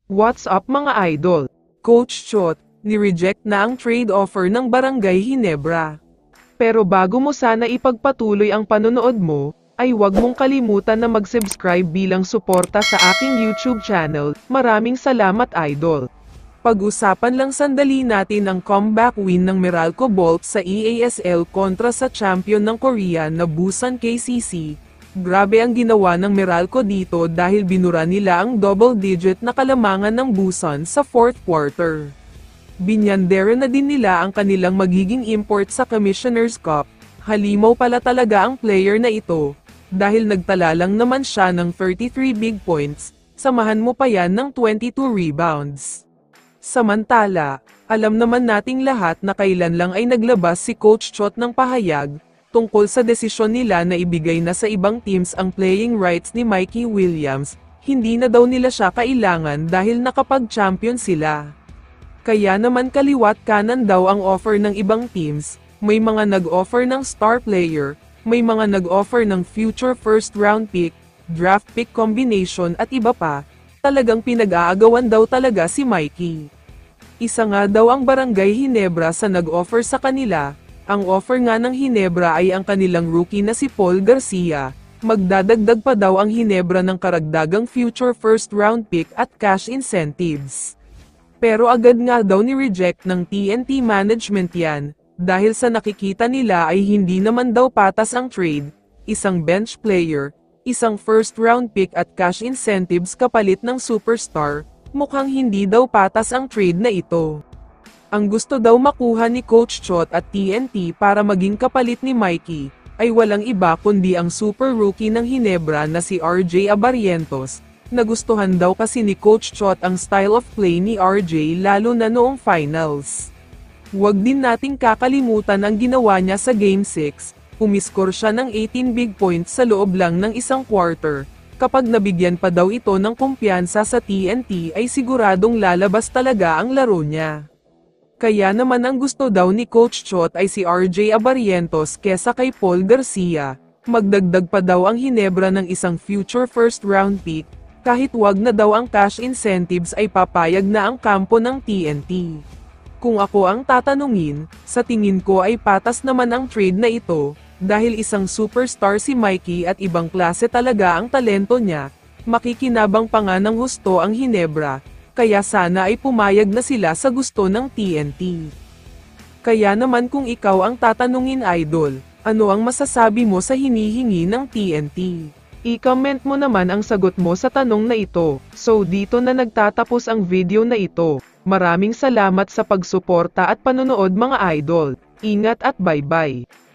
What's up mga idol? Coach Chot, ni-reject na ang trade offer ng Barangay Ginebra. Pero bago mo sana ipagpatuloy ang panonood mo, ay huwag mong kalimutan na mag-subscribe bilang suporta sa aking YouTube channel. Maraming salamat idol. Pag-usapan lang sandali natin ang comeback win ng Meralco Bolts sa EASL kontra sa champion ng Korea na Busan KCC. Grabe ang ginawa ng Meralco dito dahil binura nila ang double-digit na kalamangan ng Busan sa 4th quarter. Binyandera na din nila ang kanilang magiging import sa Commissioner's Cup. Halimaw pala talaga ang player na ito, dahil nagtala lang naman siya ng 33 big points, samahan mo pa yan ng 22 rebounds. Samantala, alam naman nating lahat na kailan lang ay naglabas si Coach Chot ng pahayag, tungkol sa desisyon nila na ibigay na sa ibang teams ang playing rights ni Mikey Williams, hindi na daw nila siya kailangan dahil nakapag-champion sila. Kaya naman kaliwat kanan daw ang offer ng ibang teams, may mga nag-offer ng star player, may mga nag-offer ng future first round pick, draft pick combination at iba pa, talagang pinag-aagawan daw talaga si Mikey. Isa nga daw ang Barangay Ginebra sa nag-offer sa kanila. Ang offer nga ng Ginebra ay ang kanilang rookie na si Paul Garcia, magdadagdag pa daw ang Ginebra ng karagdagang future first round pick at cash incentives. Pero agad nga daw ni-reject ng TNT management yan, dahil sa nakikita nila ay hindi naman daw patas ang trade, isang bench player, isang first round pick at cash incentives kapalit ng superstar, mukhang hindi daw patas ang trade na ito. Ang gusto daw makuha ni Coach Chot at TNT para maging kapalit ni Mikey, ay walang iba kundi ang super rookie ng Ginebra na si RJ Abarrientos. Nagustuhan daw kasi ni Coach Chot ang style of play ni RJ lalo na noong finals. Huwag din nating kakalimutan ang ginawa niya sa Game 6, umiskor siya ng 18 big points sa loob lang ng isang quarter. Kapag nabigyan pa daw ito ng kumpiyansa sa TNT ay siguradong lalabas talaga ang laro niya. Kaya naman ang gusto daw ni Coach Chot ay si RJ Abarrientos kesa kay Paul Garcia, magdagdag pa daw ang Ginebra ng isang future first round pick, kahit wag na daw ang cash incentives ay papayag na ang kampo ng TNT. Kung ako ang tatanungin, sa tingin ko ay patas naman ang trade na ito, dahil isang superstar si Mikey at ibang klase talaga ang talento niya, makikinabang pa nga ng husto ang Ginebra. Kaya sana ay pumayag na sila sa gusto ng TNT. Kaya naman kung ikaw ang tatanungin idol, ano ang masasabi mo sa hinihingi ng TNT? I-comment mo naman ang sagot mo sa tanong na ito. So dito na nagtatapos ang video na ito. Maraming salamat sa pagsuporta at panonood mga idol. Ingat at bye-bye.